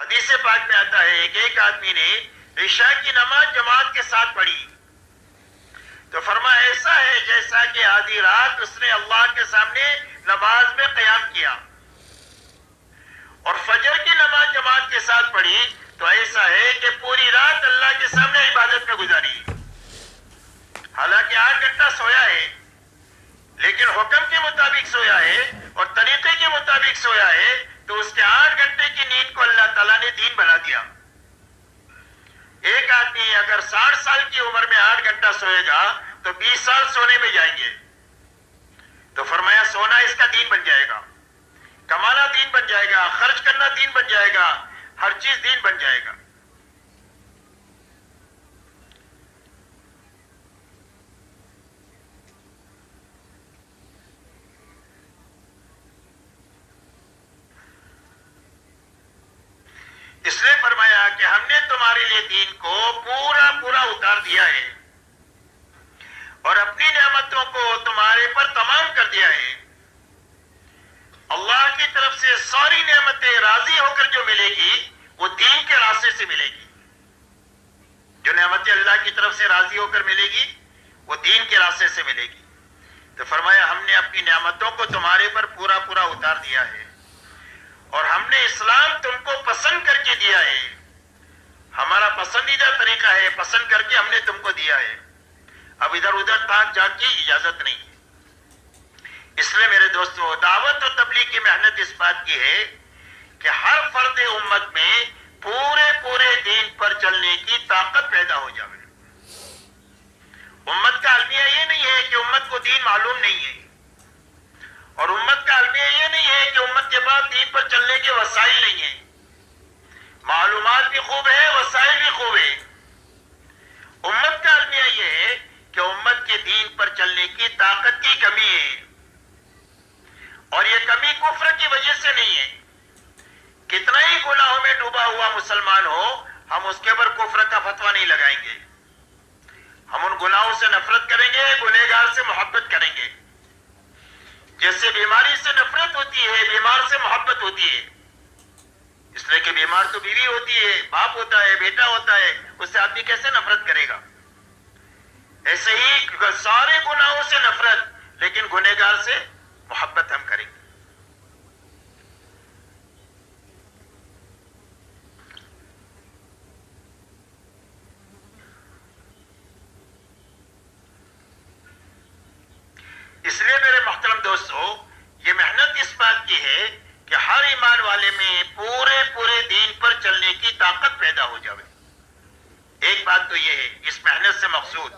حدیث پاک میں آتا ہے کہ ایک آدمی نے عشاء کی نماز جماعت کے ساتھ پڑھی تو فرمایا ایسا ہے جیسا کہ آدھی رات اس نے اللہ کے سامنے نماز میں قیام کیا، اور فجر کی نماز جماعت کے ساتھ پڑھی تو ایسا ہے کہ پوری رات اللہ کے سامنے عبادت میں گزاری۔ حالانکہ 8 گھنٹہ سویا ہے، لیکن حکم کے مطابق سویا ہے اور طریقے کے مطابق سویا ہے، تو اس کے 8 گھنٹے کی نیند کو اللہ تعالیٰ نے دین بنا دیا۔ ایک آدمی اگر 60 سال کی عمر میں 8 گھنٹہ سوئے گا تو 20 سال سونے میں جائیں گے، تو فرمایا سونا اس کا دین بن جائے گا، کمانا دین بن جائے گا، خرچ کرنا دین بن جائے گا، ہر چیز دین بن جائے گا۔ اس نے فرمایا کہ ہم نے تمہارے لیے دین کو پورا پورا اتار دیا ہے اور اپنی نعمتوں کو تمہارے پر تمام کر دیا ہے۔ اللہ کی طرف سے ساری نعمتیں راضی ہو کر جو ملے گی وہ دین کے راستے سے ملے گی۔ جو نعمتیں اللہ کی طرف سے راضی ہو کر ملے گی وہ دین کے راستے سے ملے گی۔ تو فرمایا ہم نے اپنی نعمتوں کو تمہارے پر پورا پورا اتار دیا ہے اور ہم نے اسلام تم کو پسند کر کے دیا ہے۔ ہمارا پسندیدہ طریقہ ہے، پسند کر کے ہم نے تم کو دیا ہے۔ اب ادھر ادھر تاک جا کی اجازت نہیں ہے۔ اس لیے میرے دوستو، دعوت اور تبلیغ کی محنت اس بات کی ہے کہ ہر فرد امت میں پورے دین پر چلنے کی طاقت پیدا ہو جائے۔ امت کا المیہ یہ نہیں ہے کہ امت کو دین معلوم نہیں ہے، اور امت کا المیہ یہ نہیں ہے کہ امت کے بعد دین پر چلنے کے وسائل نہیں ہیں۔ معلومات بھی خوب ہے، وسائل بھی خوب ہے۔ امت کا المیہ یہ ہے کہ امت کے دین پر چلنے کی طاقت کی کمی ہے، اور یہ کمی کفر کی وجہ سے نہیں ہے۔ کتنا ہی گناہوں میں ڈوبا ہوا مسلمان ہو، ہم اس کے اوپر کفر کا فتویٰ نہیں لگائیں گے۔ ہم ان گناہوں سے نفرت کریں گے، گنہگار سے محبت کریں گے۔ جیسے بیماری سے نفرت ہوتی ہے، بیمار سے محبت ہوتی ہے، اس لیے کہ بیمار تو بیوی ہوتی ہے، باپ ہوتا ہے، بیٹا ہوتا ہے، اس سے آدمی کیسے نفرت کرے گا؟ ایسے ہی سارے گناہوں سے نفرت، لیکن گنہگار سے محبت ہم کریں گے۔ اس لیے میرے محترم دوستو، یہ محنت اس بات کی ہے کہ ہر ایمان والے میں پورے دین پر چلنے کی طاقت پیدا ہو جائے۔ ایک بات تو یہ ہے اس محنت سے مقصود۔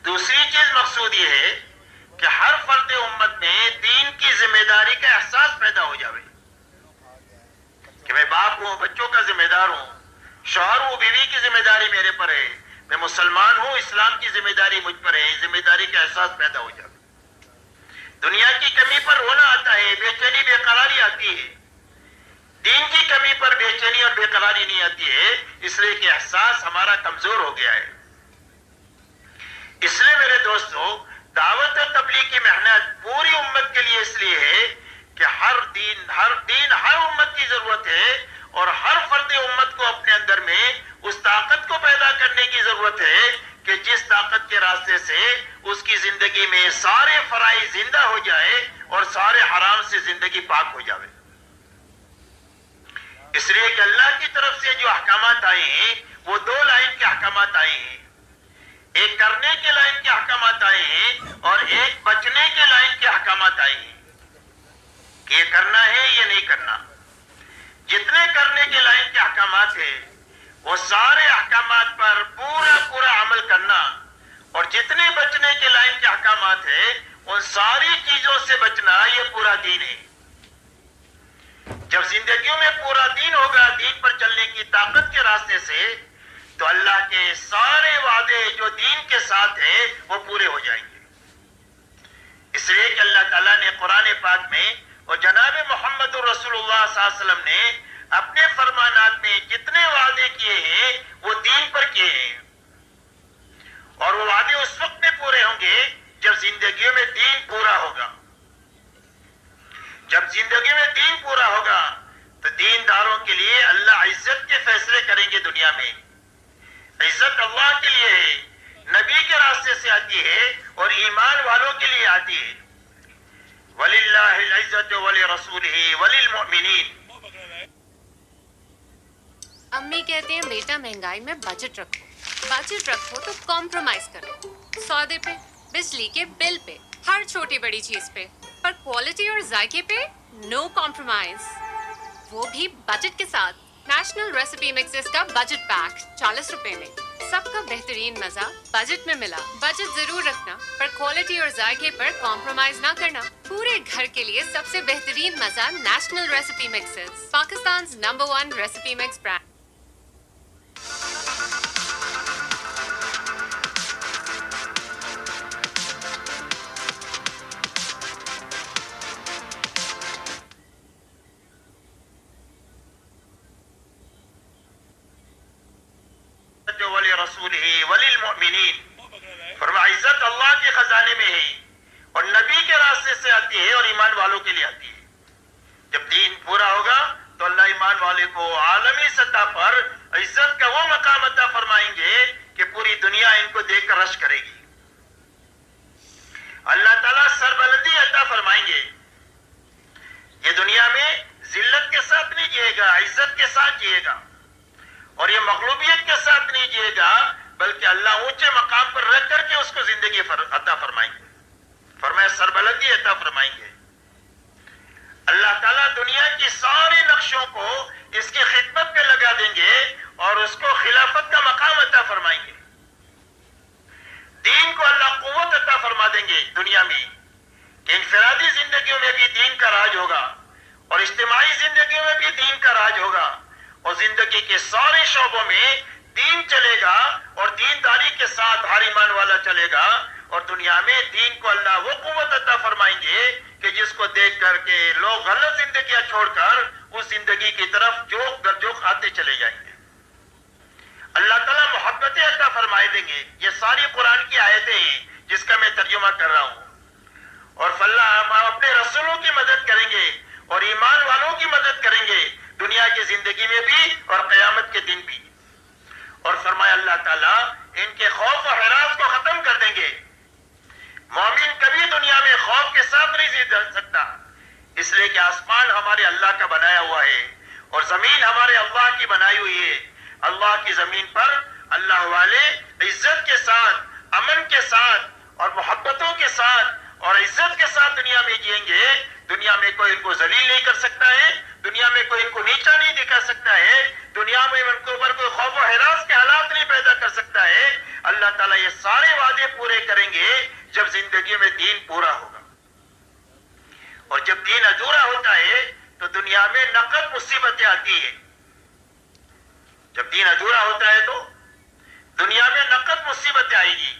دوسری چیز مقصود یہ ہے کہ ہر فرد امت میں دین کی ذمہ داری کا احساس پیدا ہو جائے کہ میں باپ ہوں، بچوں کا ذمہ دار ہوں، شوہر ہوں، بیوی کی ذمہ داری میرے پر ہے، میں مسلمان ہوں، اسلام کی ذمہ داری مجھ پر ہے۔ ذمہ داری کا احساس پیدا ہو جائے۔ دنیا کی کمی پر رونا آتا ہے، بے چینی بے قراری آتی ہے، دین کی کمی پر بے چینی اور بے قراری نہیں آتی ہے، اس لیے کہ احساس ہمارا کمزور ہو گیا ہے۔ اس لیے میرے دوستو، دعوت و تبلیغ کی محنت پوری امت کے لیے اس لیے ہے کہ ہر دین ہر امت کی ضرورت ہے، اور ہر فرد امت کو اپنے اندر میں اس طاقت کو پیدا کرنے کی ضرورت ہے کہ جس طاقت کے راستے سے اس کی زندگی میں سارے فرائض زندہ ہو جائے اور سارے حرام سے زندگی پاک ہو جائے۔ اس لیے کہ اللہ کی طرف سے جو احکامات آئے ہیں وہ 2 لائن کے احکامات آئے ہیں۔ ایک کرنے کے لائن کے احکامات آئے ہیں اور ایک بچنے کے لائن کے احکامات آئے ہیں کہ یہ کرنا ہے یہ نہیں کرنا۔ جتنے کرنے کے لائن کے احکامات ہیں وہ سارے احکامات پر پورا عمل کرنا، اور جتنے بچنے کے لائن کے احکامات ہیں ان ساری چیزوں سے بچنا، یہ پورا دین ہے۔ جب زندگیوں میں پورا دین ہوگا، دین پر چلنے کی طاقت کے راستے سے، تو اللہ کے سارے وعدے جو دین کے ساتھ ہیں وہ پورے ہو جائیں گے۔ اس لیے کہ اللہ تعالیٰ نے قرآن پاک میں اور جناب محمد رسول اللہ صلی اللہ علیہ وسلم نے اپنے فرمانات میں جتنے وعدے کیے ہیں وہ دین پر کیے ہیں، اور وہ وعدے اس وقت میں پورے ہوں گے جب زندگیوں میں دین پورا ہوگا۔ جب زندگی میں دین پورا ہوگا تو دینداروں کے لیے اللہ عزت کے فیصلے کریں گے دنیا میں. عزت اللہ کے لیے ہے, نبی کے راستے سے آتی ہے اور ایمان والوں کے لیے آتی ہے. وَلِلَّهِ الْعِزَّةُ وَلِرَسُولِهِ وَلِلْمُؤْمِنِينَ. امی کہتے ہیں بیٹا مہنگائی میں بجٹ رکھو تو کمپرومائز کرو. سودے پہ, بجلی کے بل پہ, ہر چھوٹی بڑی چیز پہ, پر کوالٹی اور ذائقے پہ نو کمپرومائز, وہ بھی بجٹ کے ساتھ. نیشنل ریسیپی مکسز کا بجٹ پیک 40 روپے میں, سب کا بہترین مزہ بجٹ میں ملا. بجٹ ضرور رکھنا پر کوالٹی اور ذائقے پر کمپرومائز نہ کرنا. پورے گھر کے لیے سب سے بہترین مزہ national recipe mixes, Pakistan's number 1 recipe mix brand. وَلِرَسُولِهِ وَلِلْمُؤْمِنِينَ. فرمایا عزت اللہ کے خزانے میں ہے اور نبی کے راستے سے آتی ہے اور ایمان والوں کے لیے آتی ہے. جب دین پورا ہوگا تو اللہ ایمان والے کو عالمی سطح پر عزت کا وہ مقام عطا فرمائیں گے کہ پوری دنیا ان کو دیکھ کر رش کرے گی. اللہ تعالیٰ سربلندی عطا فرمائیں گے. یہ دنیا میں ذلت کے ساتھ نہیں جیے گا, عزت کے ساتھ جیے گا, اور یہ مغلوبیت کے ساتھ نہیں جیے گا, بلکہ اللہ اونچے مقام پر رکھ کر کے اس کو زندگی عطا فرمائیں گے. فرمایا سربلندی عطا فرمائیں گے. اللہ تعالیٰ دنیا کی سارے نقشوں کو اس کی خدمت پہ لگا دیں گے اور اس کو خلافت کا مقام عطا فرمائیں گے. دین کو اللہ قوت عطا فرما دیں گے دنیا میں, کہ انفرادی زندگیوں میں بھی دین کا راج ہوگا اور اجتماعی زندگیوں میں بھی دین کا راج ہوگا, اور زندگی کے سارے شعبوں میں دین چلے گا اور دینداری کے ساتھ ہر ایمان والا چلے گا, اور دنیا میں دین کو اللہ وہ قوت عطا فرمائیں گے کہ جس کو دیکھ کر کے لوگ غلط زندگیاں چھوڑ کر اس زندگی کی طرف جوک در جوک آتے چلے جائیں گے. اللہ تعالیٰ محبتیں عطا فرمائے دیں گے. یہ ساری قرآن کی آیتیں ہیں جس کا میں ترجمہ کر رہا ہوں. اور ہم اپنے رسولوں کی مدد کریں گے اور ایمان والوں کی مدد کریں گے دنیا کی زندگی میں بھی اور قیامت کے دن بھی. اور فرمایا اللہ تعالیٰ ان کے خوف و حراس کو ختم کر دیں گے. مومن کبھی دنیا میں خوف کے ساتھ نہیں جی سکتا, اس لیے کہ آسمان ہمارے اللہ کا بنایا ہوا ہے اور زمین ہمارے اللہ کی بنائی ہوئی ہے. اللہ کی زمین پر اللہ والے عزت کے ساتھ, امن کے ساتھ اور محبتوں کے ساتھ اور عزت کے ساتھ دنیا میں جئیں گے. دنیا میں کوئی ان کو ذلیل نہیں کر سکتا ہے, دنیا میں کوئی ان کو نیچا نہیں دکھا سکتا ہے, دنیا میں ان کے اوپر کوئی خوف و ہراس کے حالات نہیں پیدا کر سکتا ہے. اللہ تعالیٰ یہ سارے وعدے پورے کریں گے جب زندگی میں دین پورا ہوگا. اور جب دین ادھورا ہوتا ہے تو دنیا میں نقد مصیبتیں آتی ہیں. جب دین ادھورا ہوتا ہے تو دنیا میں نقد مصیبتیں آئے گی.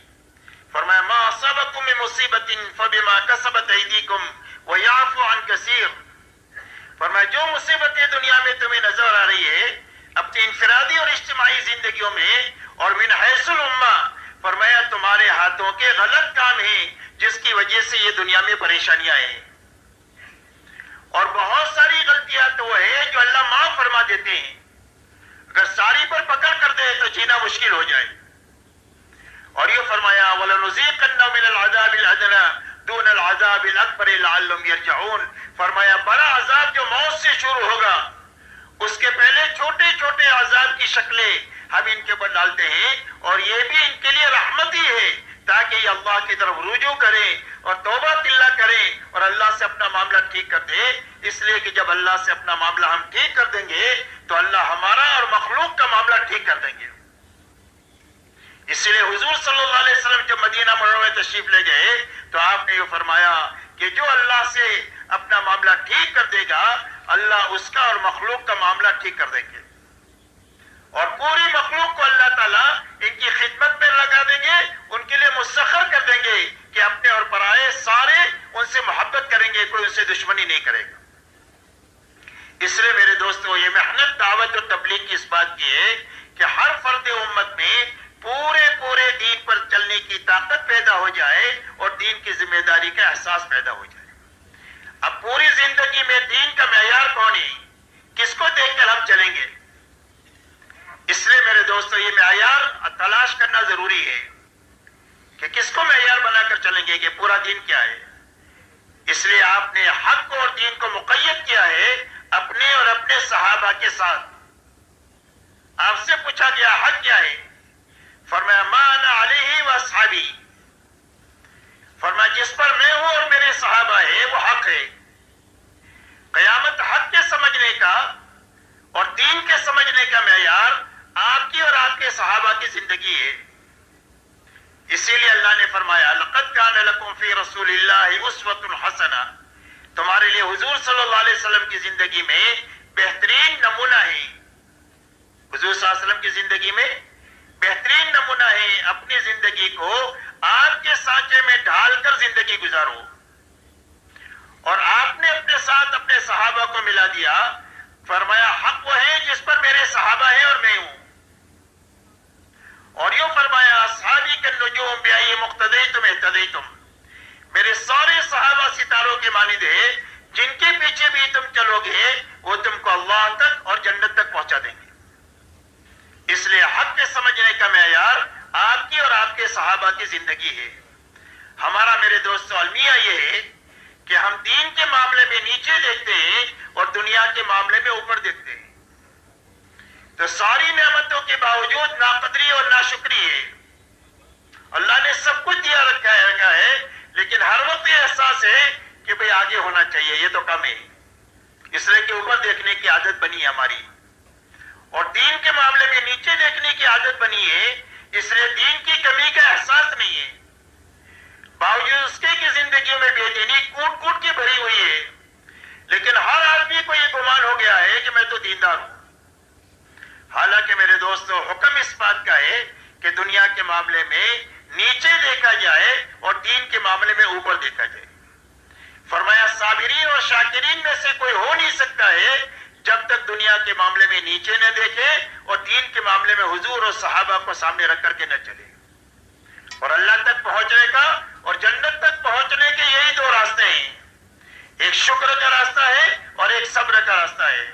فرمایا ما اصابکم من مصیبت فبما کسبت ایدیکم ویعفو عن کثیر. فرمایا جو مصیبتیں دنیا میں تمہیں نظر آ رہی ہے اپنی انفرادی اور اجتماعی زندگیوں میں اور من حیث الامہ, فرمایا تمہارے ہاتھوں کے غلط کام ہیں جس کی وجہ سے یہ دنیا میں پریشانیاں ہیں. اور بہت ساری غلطیاں تو ہے جو اللہ معاف فرما دیتے ہیں, اگر ساری پر پکڑ کر دے تو جینا مشکل ہو جائے. اور یہ فرمایا وَلَنُذِيقَنَّهُم مِّنَ الْعَذَابِ الْأَدْنَىٰ دُونَ الْعَذَابِ الْأَكْبَرِ لَعَلَّهُمْ يَرْجِعُونَ. فرمایا بڑا عذاب جو موت سے شروع ہوگا اس کے پہلے چھوٹے چھوٹے عذاب کی شکلیں ہم ان کے اوپر ڈالتے ہیں, اور یہ بھی ان کے لیے رحمت ہی ہے تاکہ یہ اللہ کی طرف رجوع کریں اور توبہ تلہ کریں اور اللہ سے اپنا معاملہ ٹھیک کر دیں. اس لیے کہ جب اللہ سے اپنا معاملہ ہم ٹھیک کر دیں گے تو اللہ ہمارا اور مخلوق کا معاملہ ٹھیک کر دیں گے. اس لیے حضور صلی اللہ علیہ وسلم جب مدینہ منورہ میں تشریف لے گئے تو آپ نے یہ فرمایا کہ جو اللہ سے اپنا معاملہ ٹھیک کر دے گا اللہ اس کا اور مخلوق کا معاملہ ٹھیک کر دیں گے, اور پوری مخلوق کو اللہ تعالیٰ ان کی خدمت میں لگا دیں گے, ان کے لیے مسخر کر دیں گے کہ اپنے اور پرائے سارے ان سے محبت کریں گے, کوئی ان سے دشمنی نہیں کرے گا. اس لیے میرے دوستو یہ محنت دعوت اور تبلیغ کی اس بات کی ہے کہ ہر فرد امت میں پورے دین پر چلنے کی طاقت پیدا ہو جائے اور دین کی ذمہ داری کا احساس پیدا ہو جائے. اب پوری زندگی میں دین کا معیار کون ہے, کس کو دیکھ کر ہم چلیں گے؟ اس لیے میرے دوستو یہ معیار تلاش کرنا ضروری ہے کہ کس کو معیار بنا کر چلیں گے کہ پورا دین کیا ہے. اس لیے آپ نے حق اور دین کو مقید کیا ہے اپنے اور اپنے صحابہ کے ساتھ. آپ سے پوچھا گیا حق کیا ہے؟ فرمایا ما انا علیہ و اصحابی. فرمایا جس پر میں ہوں اور میرے صحابہ ہے وہ حق ہے. قیامت حق کے سمجھنے کا اور دین کے سمجھنے کا معیار آپ کی اور آپ کے صحابہ کی زندگی ہے. اسی لیے اللہ نے فرمایا لقد کان لکم فی رسول اللہ اسوۃ حسنہ. تمہارے لیے حضور صلی اللہ علیہ وسلم کی زندگی میں بہترین نمونہ ہے. حضور صلی اللہ علیہ وسلم کی زندگی میں بہترین نمونہ ہے. اپنی زندگی کو آپ کے سانچے میں ڈھال کر زندگی گزارو. اور آپ نے اپنے ساتھ اپنے صحابہ کو ملا دیا. فرمایا حق وہ ہے جس پر میرے صحابہ ہیں اور میں ہوں. اور یوں فرمایا اصحابی کالنجوم بأی مقتدیتم اہتدیتم. میرے سارے صحابہ ستاروں کے مانند ہیں جن کے پیچھے بھی تم چلو گے وہ تم کو اللہ تک اور جنت تک پہنچا دیں گے. اس لیے حق کے سمجھنے کا معیار آپ کی اور آپ کے صحابہ کی زندگی ہے. ہمارا میرے دوستو المیہ یہ ہے کہ ہم دین کے معاملے میں نیچے دیکھتے ہیں اور دنیا کے معاملے میں اوپر دیکھتے ہیں. تو ساری نعمتوں کے باوجود ناقدری اور ناشکری ہے. اللہ نے سب کچھ دیا رکھا ہے لیکن ہر وقت یہ احساس ہے کہ بھئی آگے ہونا چاہیے، یہ تو کم ہے. اس لیے کہ اوپر دیکھنے کی عادت بنی ہے ہماری اور دین کے معاملے میں نیچے دیکھنے کی عادت بنی ہے. اس لیے دین کی کمی کا احساس نہیں ہے. باوجود اس کے کہ زندگیوں میں بے دینی کوٹ کوٹ کی بھری ہوئی ہے لیکن ہر آدمی کو یہ گمان ہو گیا ہے کہ میں تو دیندار ہوں. حالانکہ میرے دوستو حکم اس بات کا ہے کہ دنیا کے معاملے میں نیچے دیکھا جائے اور دین کے معاملے میں اوپر دیکھا جائے. فرمایا صابرین اور شاکرین میں سے کوئی ہو نہیں سکتا ہے جب تک دنیا کے معاملے میں نیچے نہ دیکھے اور دین کے معاملے میں حضور اور صحابہ کو سامنے رکھ کر کے نہ چلے. اور اللہ تک پہنچنے کا اور جنت تک پہنچنے کے یہی دو راستے ہیں. ایک شکر کا راستہ ہے اور ایک صبر کا راستہ ہے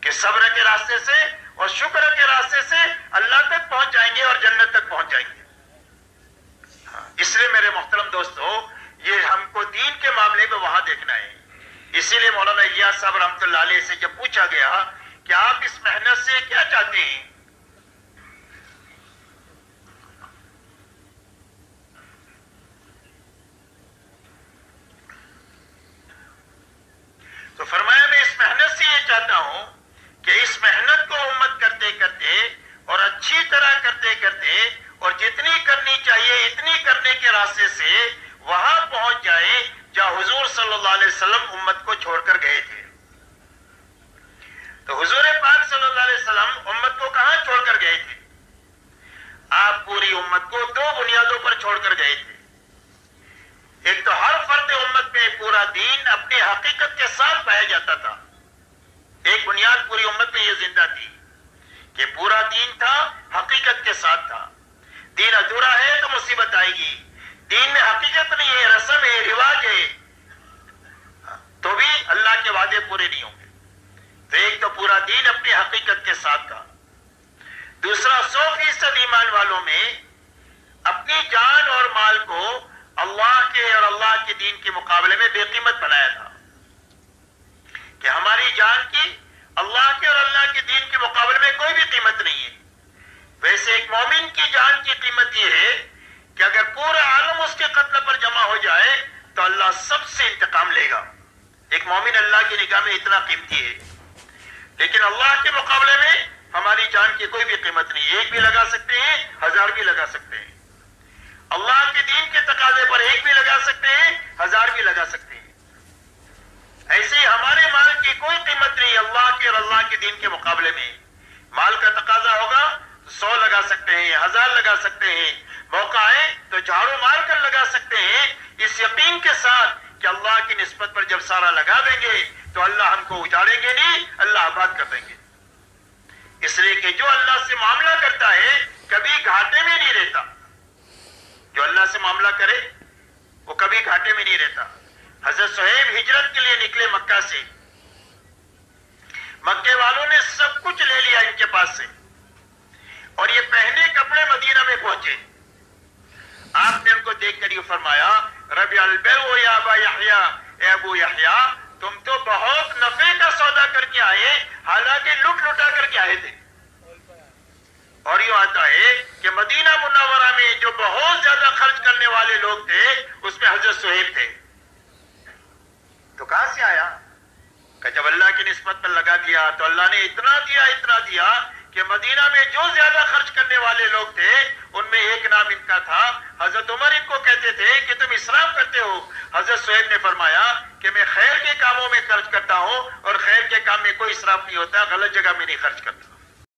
کہ صبر کے راستے سے اور شکر کے راستے سے اللہ تک پہنچ جائیں گے اور جنت تک پہنچ جائیں گے. اس لیے میرے محترم دوستو یہ ہم کو دین کے معاملے میں وہاں دیکھنا ہے. اسی لیے مولانا الیاس صاحب رحمۃ اللہ علیہ سے جب پوچھا گیا کہ آپ اس محنت سے کیا چاہتے ہیں تو فرمایا میں اس محنت سے یہ چاہتا ہوں کہ اس محنت کو امت کرتے کرتے اور اچھی طرح کرتے کرتے اور جتنی کرنی چاہیے اتنی کرنے کے راستے سے وہاں پہنچ جائے جہاں حضور صلی اللہ علیہ وسلم امت کو چھوڑ کر گئے تھے. تو حضور پاک صلی اللہ علیہ وسلم امت کو کہاں چھوڑ کر گئے تھے؟ آپ پوری امت کو دو بنیادوں پر چھوڑ کر گئے تھے. ایک تو ہر فرد امت میں پورا دین اپنی حقیقت کے ساتھ پایا جاتا تھا. ایک بنیاد پوری امت میں یہ زندہ تھی کہ پورا دین تھا، حقیقت کے ساتھ تھا. دین ادھورا ہے تو مصیبت آئے گی. دین میں حقیقت نہیں ہے، رسم ہے، رواج ہے تو بھی اللہ کے وعدے پورے نہیں ہوں گے. تو ایک تو پورا دین اپنی حقیقت کے ساتھ تھا. دوسرا 100% ایمان والوں میں اپنی جان اور مال کو اللہ کے اور اللہ کے دین کے مقابلے میں بے قیمت بنایا تھا کہ ہماری جان کی اللہ کے اور اللہ کے دین کے مقابلے میں کوئی بھی قیمت نہیں ہے. ویسے ایک مومن کی جان کی قیمت یہ ہے کہ اگر پورا عالم اس کے قتل پر جمع ہو جائے تو اللہ سب سے انتقام لے گا. ایک مومن اللہ کی نگاہ میں اتنا قیمتی ہے. لیکن اللہ کے مقابلے میں ہماری جان کی کوئی بھی قیمت نہیں. ایک بھی لگا سکتے ہیں، 1000 بھی لگا سکتے ہیں. اللہ کے دین کے تقاضے پر ایک بھی لگا سکتے ہیں، 1000 بھی لگا سکتے ہیں. ایسے ہی ہمارے مال کی کوئی قیمت نہیں اللہ کے اور اللہ کے دین کے مقابلے میں. مال کا تقاضا ہوگا تو 100 لگا سکتے ہیں، 1000 لگا سکتے ہیں. موقع آئے تو جھاڑو مار کر لگا سکتے ہیں اس یقین کے ساتھ کہ اللہ کی نسبت پر جب سارا لگا دیں گے تو اللہ ہم کو اجاڑیں گے نہیں، اللہ آباد کر دیں گے. اس لیے کہ جو اللہ سے معاملہ کرتا ہے کبھی گھاٹے میں نہیں رہتا. جو اللہ سے معاملہ کرے وہ کبھی گھاٹے میں نہیں رہتا. حضرت صہیب ہجرت کے لیے نکلے مکہ سے. مکے والوں نے سب کچھ لے لیا ان کے پاس سے، اور یہ پہنے کپڑے مدینہ میں پہنچے. آپ نے ان کو دیکھ کر یہ فرمایا ربیع البیع یا ابا یحییٰ، اے ابو یحییٰ تم تو بہت نفع کا سودا کر کے آئے، حالانکہ لٹ لٹا کر کے آئے تھے. اور یہ آتا ہے کہ مدینہ منورہ میں جو بہت زیادہ خرچ کرنے والے لوگ تھے اس میں حضرت صہیب تھے. تو کہاں سے آیا کہ جب اللہ کی نسبت پر لگا دیا تو اللہ نے اتنا دیا کہ مدینہ میں جو زیادہ خرچ کرنے والے لوگ تھے ان میں ایک نام ان کا تھا. حضرت عمر ان کو کہتے تھے کہ تم اسراف کرتے ہو. حضرت صہیب نے فرمایا کہ میں خیر کے کاموں میں خرچ کرتا ہوں، اور خیر کے کام میں کوئی اسراف نہیں ہوتا، غلط جگہ میں نہیں خرچ کرتا.